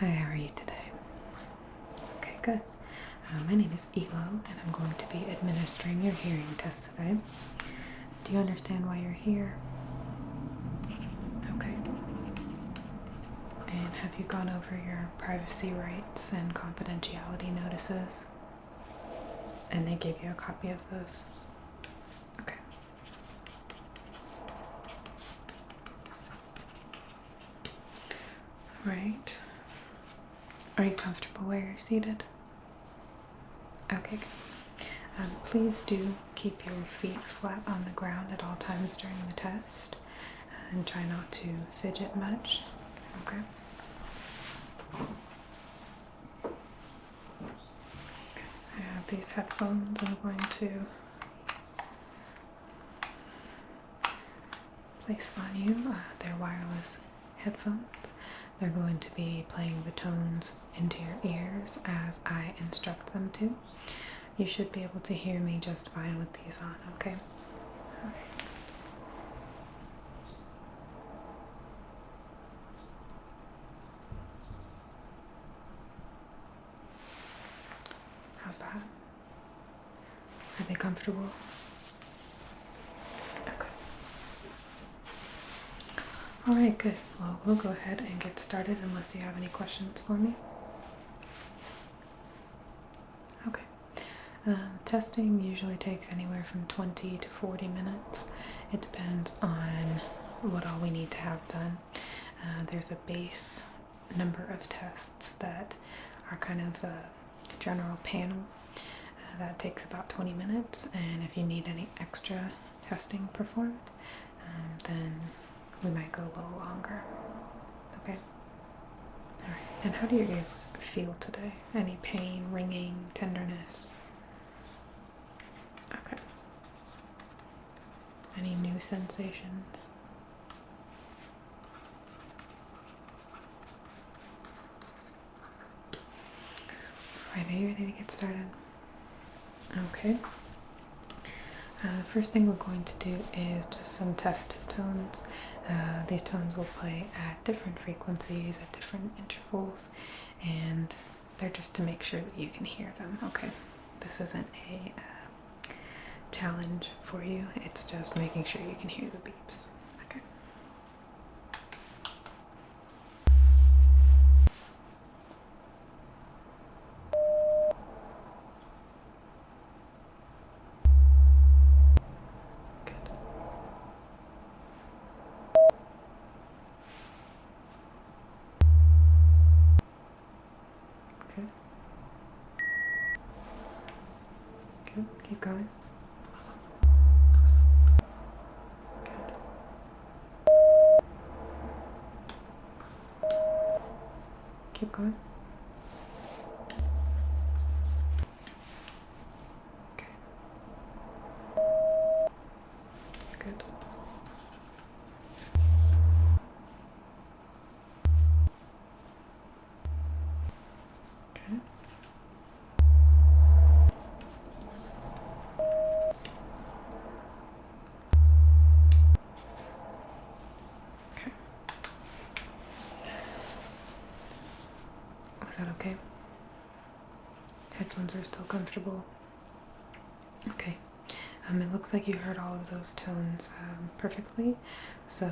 Hi, how are you today? Okay, good. My name is Elo, and I'm going to be administering your hearing test today. Do you understand why you're here? Okay. And have you gone over your privacy rights and confidentiality notices? And they gave you a copy of those? Okay. Alright. Are you comfortable where you're seated? Okay, good. Please do keep your feet flat on the ground at all times during the test and try not to fidget much. Okay? I have these headphones I'm going to place on you. They're wireless headphones. They're going to be playing the tones into your ears as I instruct them to. You should be able to hear me just fine with these on, okay? Alright. How's that? Are they comfortable? Okay. Alright, good. Well, we'll go ahead and get started unless you have any questions for me. Okay. Testing usually takes anywhere from 20 to 40 minutes. It depends on what all we need to have done. There's a base number of tests that are kind of a general panel. That takes about 20 minutes, and if you need any extra testing performed, then we might go a little longer. Okay? Alright, and how do your ears feel today? Any pain, ringing, tenderness? Okay. Any new sensations? Alright, are you ready to get started? Okay. First thing we're going to do is just some test tones. These tones will play at different frequencies, at different intervals, and they're just to make sure that you can hear them, okay? This isn't a challenge for you, it's just making sure you can hear the beeps, okay? Good. Good. Keep going. Good. Keep going. Okay. Good. Okay. Okay. Was that okay? Headphones are still comfortable? Okay. It looks like you heard all of those tones perfectly, so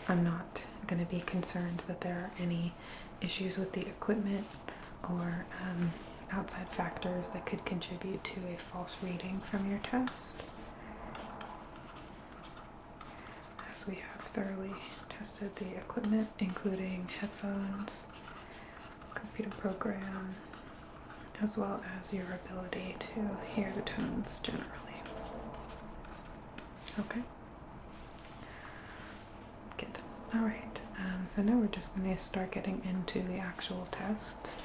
I'm not going to be concerned that there are any issues with the equipment or outside factors that could contribute to a false reading from your test, as we have thoroughly tested the equipment, including headphones, computer program, as well as your ability to hear the tones generally. Okay. Good. Alright. So now we're just going to start getting into the actual tests.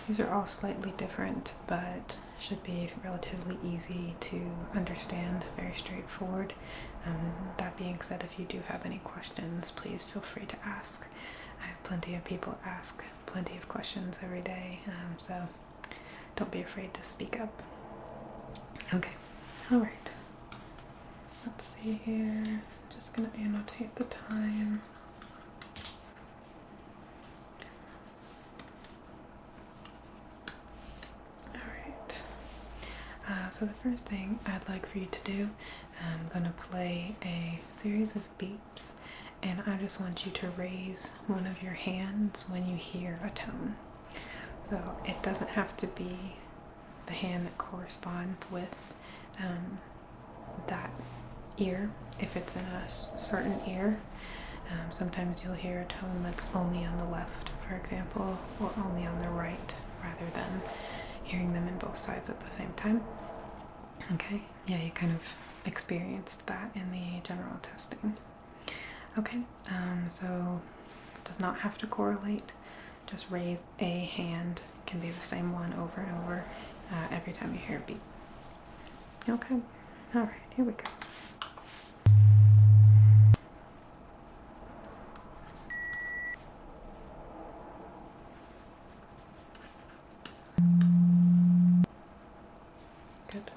These are all slightly different, but should be relatively easy to understand, very straightforward. That being said, if you do have any questions, please feel free to ask. I have plenty of people ask plenty of questions every day, so don't be afraid to speak up. Okay. Alright. Let's see here. Just gonna annotate the time. So the first thing I'd like for you to do, I'm going to play a series of beeps, and I just want you to raise one of your hands when you hear a tone. So it doesn't have to be the hand that corresponds with that ear. If it's in a certain ear, sometimes you'll hear a tone that's only on the left, for example, or only on the right, rather than hearing them in both sides at the same time. Okay, yeah, you kind of experienced that in the general testing. Okay, so it does not have to correlate. Just raise a hand. It can be the same one over and over every time you hear a beep. Okay, all right, here we go. Good.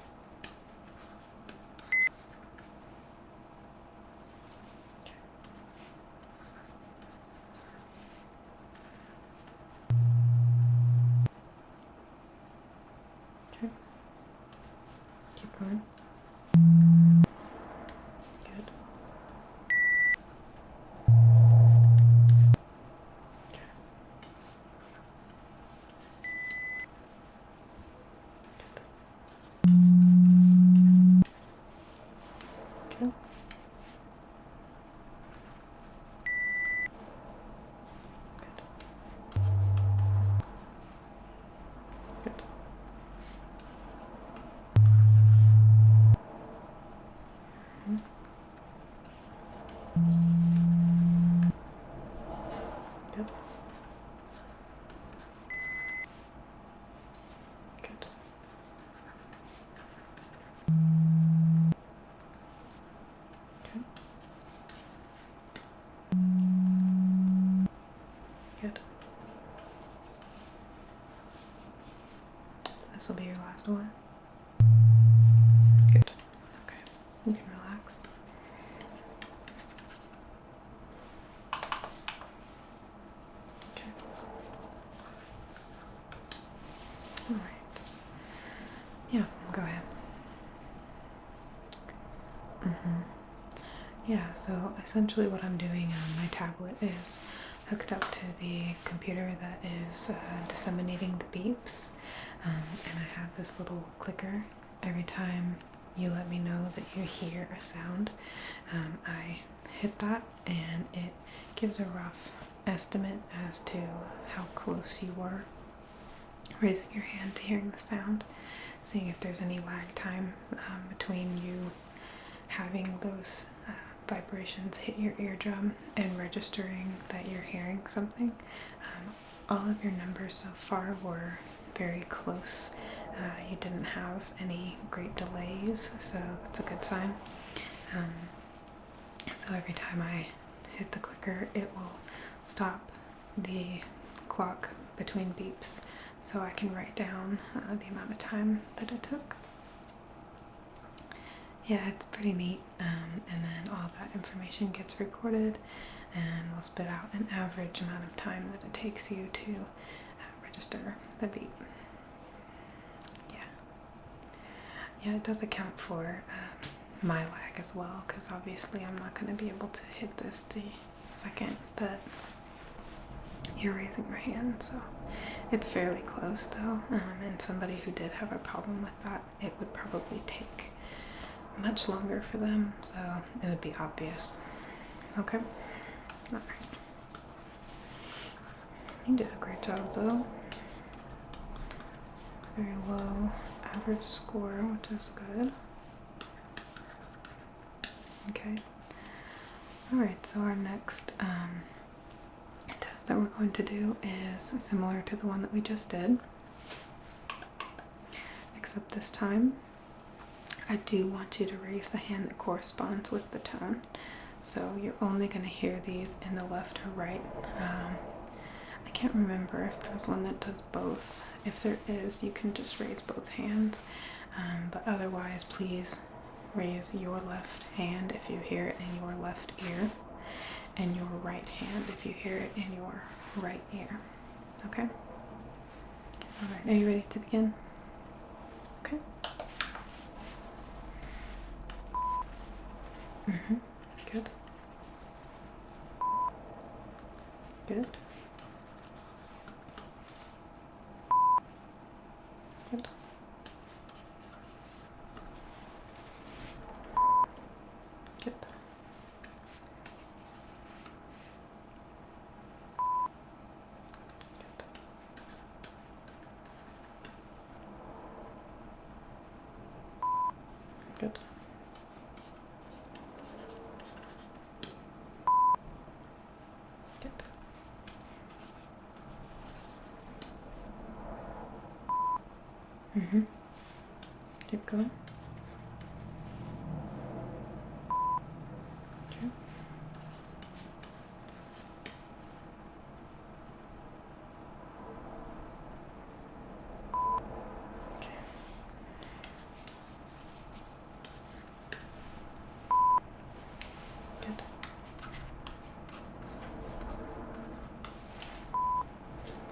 Okay. Keep going. Good. Okay. Good. Mm-hmm. Good. Good. Okay. Good. This will be your last one. Good. Okay. You can relax. Okay. All right. Yeah, go ahead. Yeah, so essentially what I'm doing on my tablet is hooked up to the computer that is disseminating the beeps, and I have this little clicker. Every time you let me know that you hear a sound, I hit that, and it gives a rough estimate as to how close you were raising your hand to hearing the sound, seeing if there's any lag time between you having those vibrations hit your eardrum and registering that you're hearing something. All of your numbers so far were very close. You didn't have any great delays, so that's a good sign. So every time I hit the clicker, it will stop the clock between beeps, so I can write down the amount of time that it took. Yeah, it's pretty neat, and then all that information gets recorded, and we'll spit out an average amount of time that it takes you to register the beep. Yeah, it does account for my lag as well, because obviously I'm not going to be able to hit this the second that you're raising your hand, so it's fairly close though, and somebody who did have a problem with that, it would probably take much longer for them, so it would be obvious. Okay? Alright. You did a great job though. Very low average score, which is good. Okay. Alright, so our next test that we're going to do is similar to the one that we just did, except this time I do want you to raise the hand that corresponds with the tone. So you're only going to hear these in the left or right. I can't remember if there's one that does both. If there is, you can just raise both hands. But otherwise, please raise your left hand if you hear it in your left ear, and your right hand if you hear it in your right ear. Okay? Alright, are you ready to begin? Okay. Mm-hmm. Good. Good. Good. Good. Good. Good. Mm-hmm. Keep going. Okay. Okay. Good.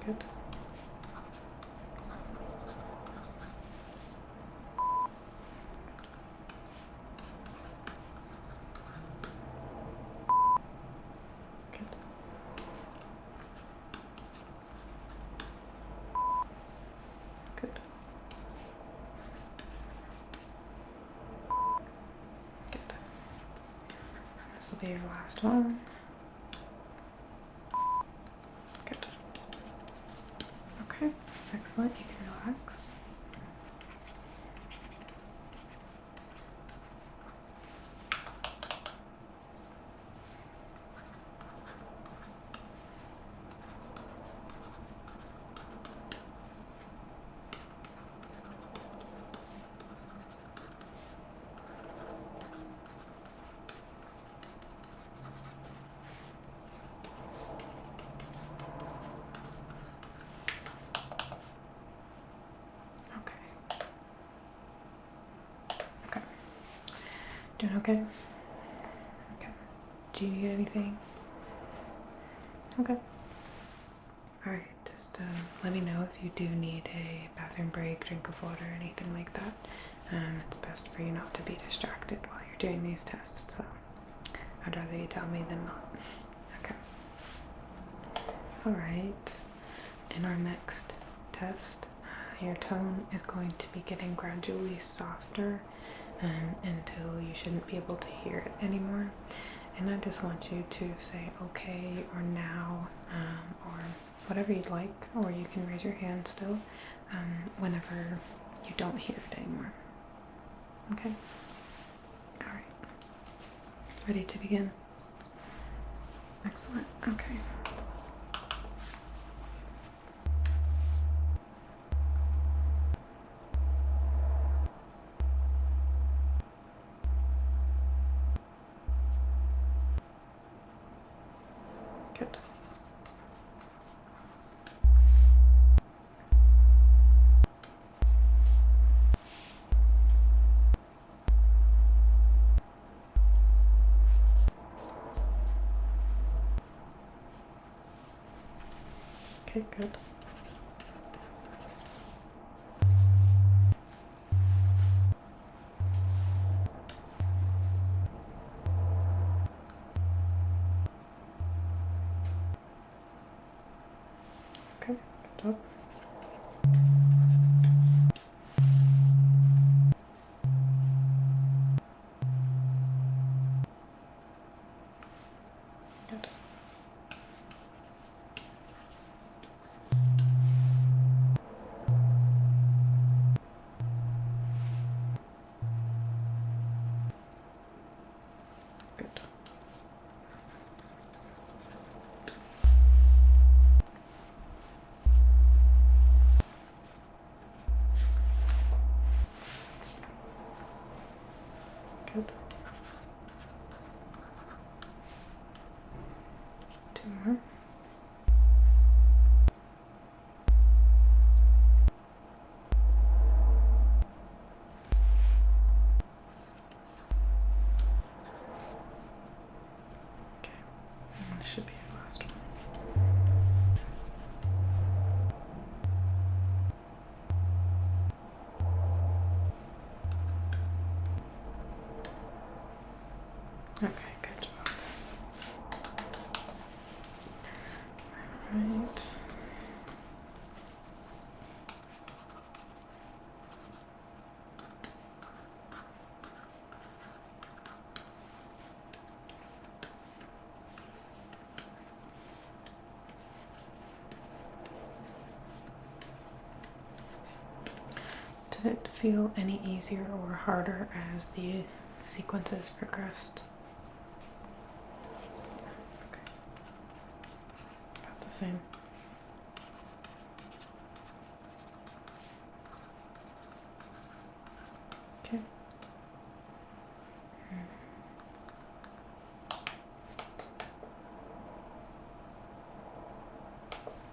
Good. Good. Good. Good. This will be your last one. Good. Okay. Excellent. You can relax. Okay. Okay. Doing okay? Okay. Do you need anything? Okay. Alright, just let me know if you do need a bathroom break, drink of water, anything like that. It's best for you not to be distracted while you're doing these tests, so I'd rather you tell me than not. Okay. Alright, in our next test, your tone is going to be getting gradually softer until you shouldn't be able to hear it anymore. And I just want you to say okay or now or whatever you'd like, or you can raise your hand still whenever you don't hear it anymore. Okay? Alright. Ready to begin? Excellent. Okay. Good. Okay, good. Okay, good job. Good. Good. Good. Two more. Okay. And this should be your last one. feel any easier or harder as the sequences progressed? Okay. About the same. Okay.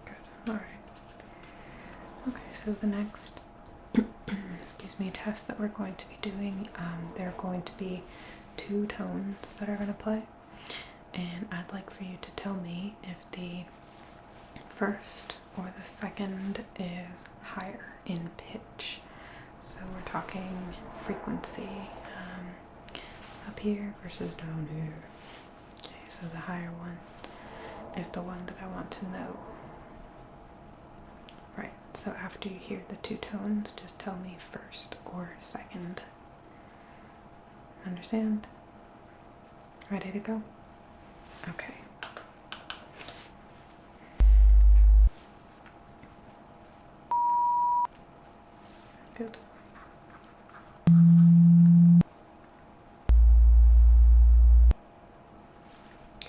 Good. All right. Okay, so the next excuse me, test that we're going to be doing, there are going to be 2 tones that are going to play, and I'd like for you to tell me if the first or the second is higher in pitch. So we're talking frequency, up here versus down here. Okay, so the higher one is the one that I want to know. Right, so after you hear the 2 tones, just tell me first or second. Understand? Ready to go? Okay. Good.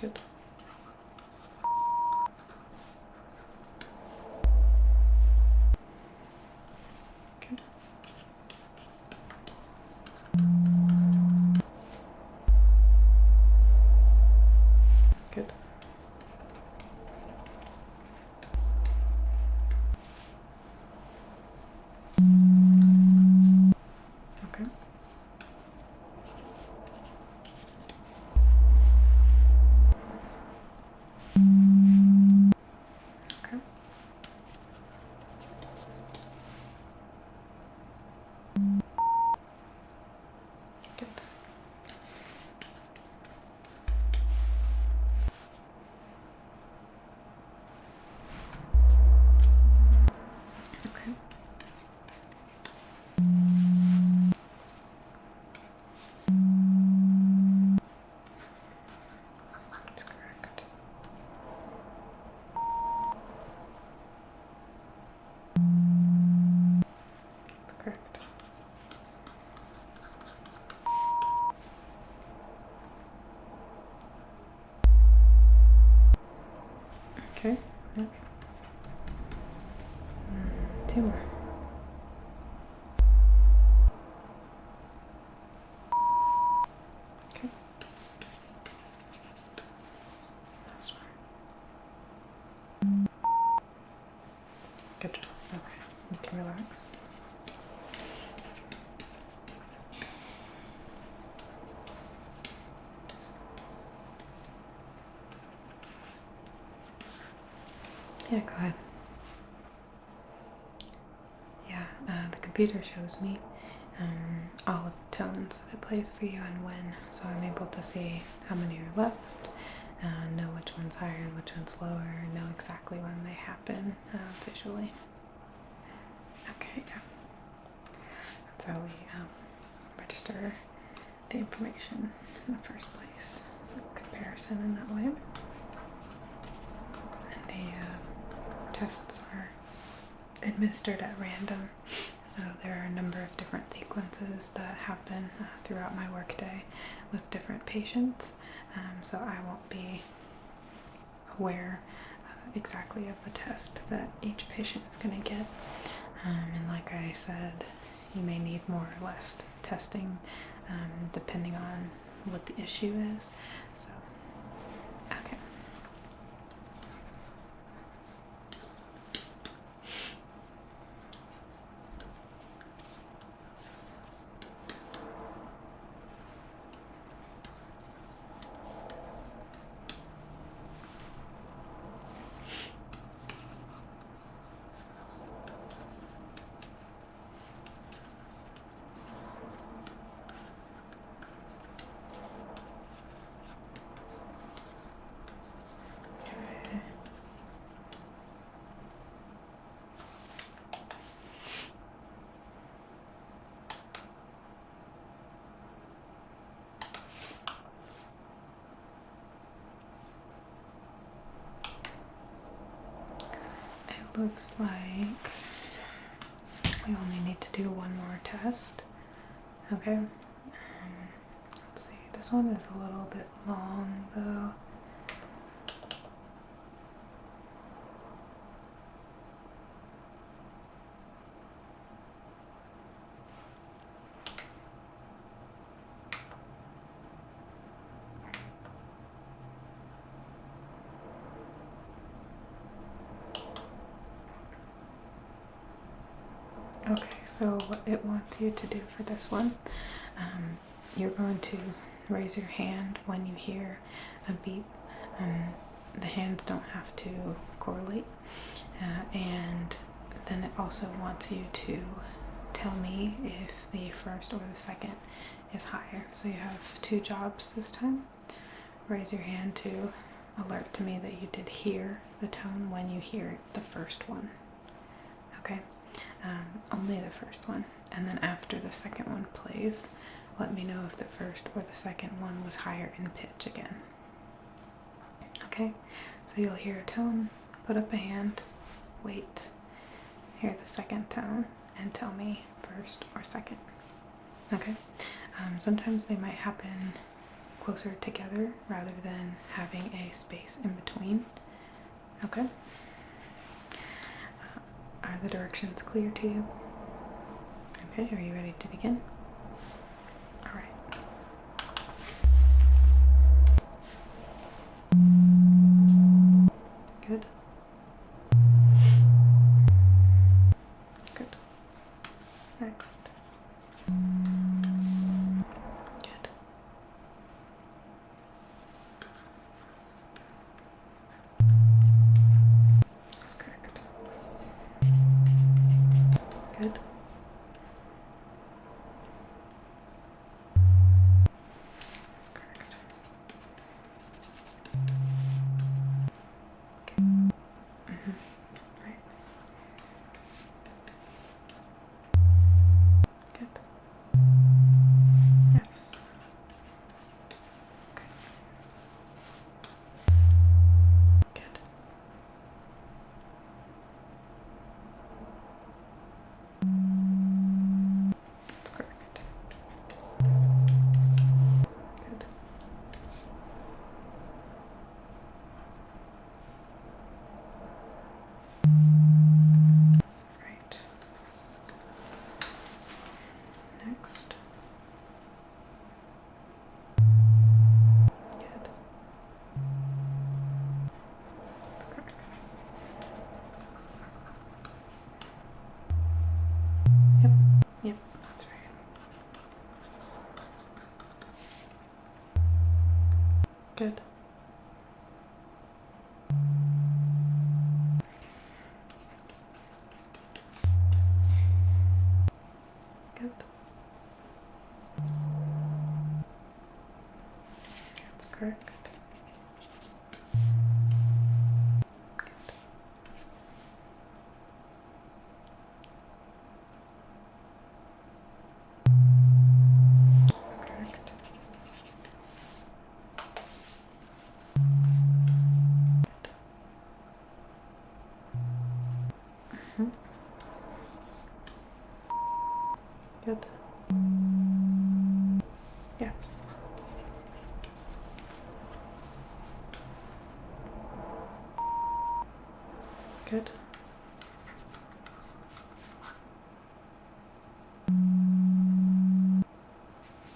Good. Okay. Good. Okay. Okay. Good. Okay. That's correct. That's correct. Okay. Yep. 2 more. Okay. Last one. Good job. Okay. You can relax. Yeah, go ahead. Yeah, the computer shows me all of the tones that it plays for you and when, so I'm able to see how many are left, know which one's higher and which one's lower, know exactly when they happen visually. Okay, yeah. That's how we register the information in the first place. So comparison in that way. And the tests are administered at random, so there are a number of different sequences that happen throughout my workday with different patients, so I won't be aware exactly of the test that each patient is going to get, and like I said, you may need more or less testing depending on what the issue is. So okay. Looks like We only need to do one more test. Okay. Let's see. This one is a little bit long though. Okay, so what it wants you to do for this one, you're going to raise your hand when you hear a beep. The hands don't have to correlate. And then it also wants you to tell me if the first or the second is higher. So you have 2 jobs this time. Raise your hand to alert to me that you did hear the tone when you hear the first one. Okay? Only the first one. And then after the second one plays, let me know if the first or the second one was higher in pitch again. Okay? So you'll hear a tone, put up a hand, wait, hear the second tone, and tell me first or second. Okay? Sometimes they might happen closer together rather than having a space in between. Okay? Are the directions clear to you? Okay, are you ready to begin? All right. Good. Good. Next. Good. That's correct. Good. That's correct. Okay. Right. Good. Yes. Okay. Good. That's correct. Good. Right. Next. Good. That's correct. Yep. Yep. That's right. Good. Good. That's correct. Good. That's correct. Mhm. Good. Yes. Good.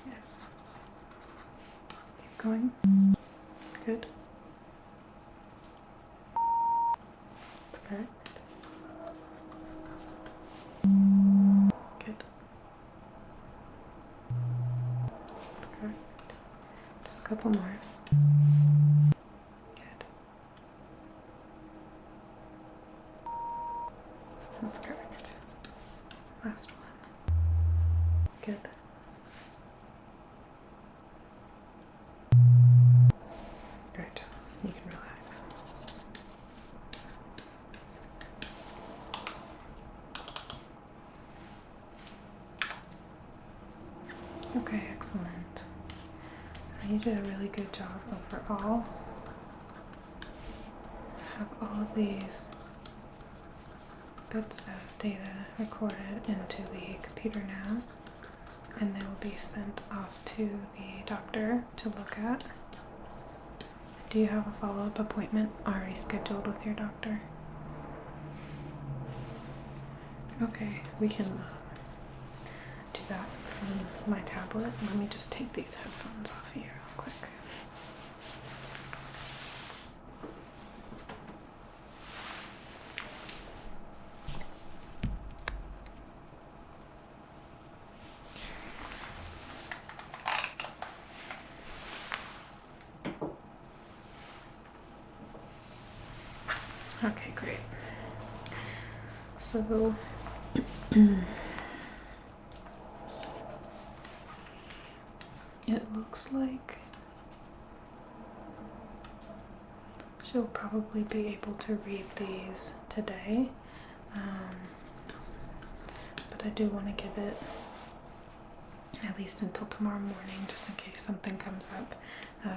Yes. Keep going. Good. That's correct. Good. That's correct. Just a couple more. Good. That's correct. Last one. Good. Great. You can relax. Okay, excellent. You did a really good job overall. Have all of these bits of data recorded into the computer now, and they will be sent off to the doctor to look at. Do you have a follow-up appointment already scheduled with your doctor? Okay, we can do that from my tablet. Let me just take these headphones off here real quick. Okay, great. So it looks like she'll probably be able to read these today, but I do want to give it at least until tomorrow morning just in case something comes up.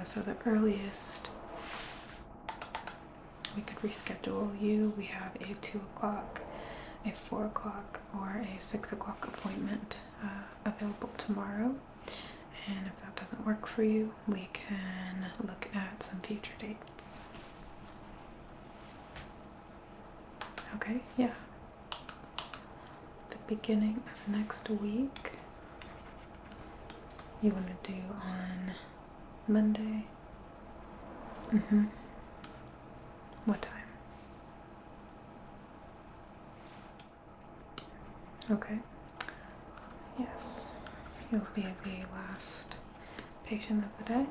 So the earliest we could reschedule you, we have a 2 o'clock, a 4 o'clock, or a 6 o'clock appointment available tomorrow. And if that doesn't work for you, we can look at some future dates. Okay, yeah. The beginning of next week, you want to do on Monday? What time? Okay. Yes. You'll be the last patient of the day.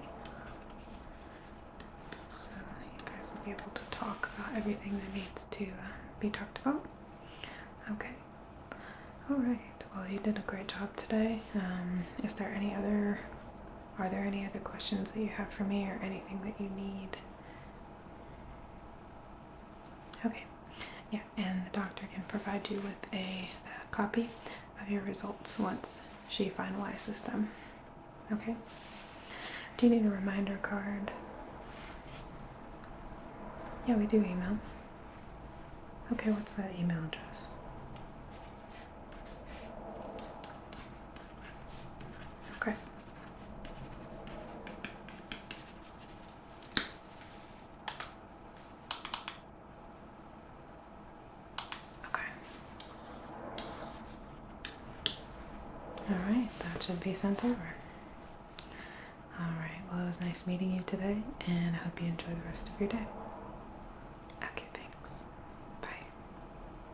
So you guys will be able to talk about everything that needs to be talked about. Okay. Alright. Well, you did a great job today. Are there any other questions that you have for me or anything that you need? Okay, yeah, and the doctor can provide you with a copy of your results once she finalizes them. Okay? Do you need a reminder card? Yeah, we do email. Okay, what's that email address? Okay. Alright, that should be sent over. Alright, well, it was nice meeting you today, and I hope you enjoy the rest of your day.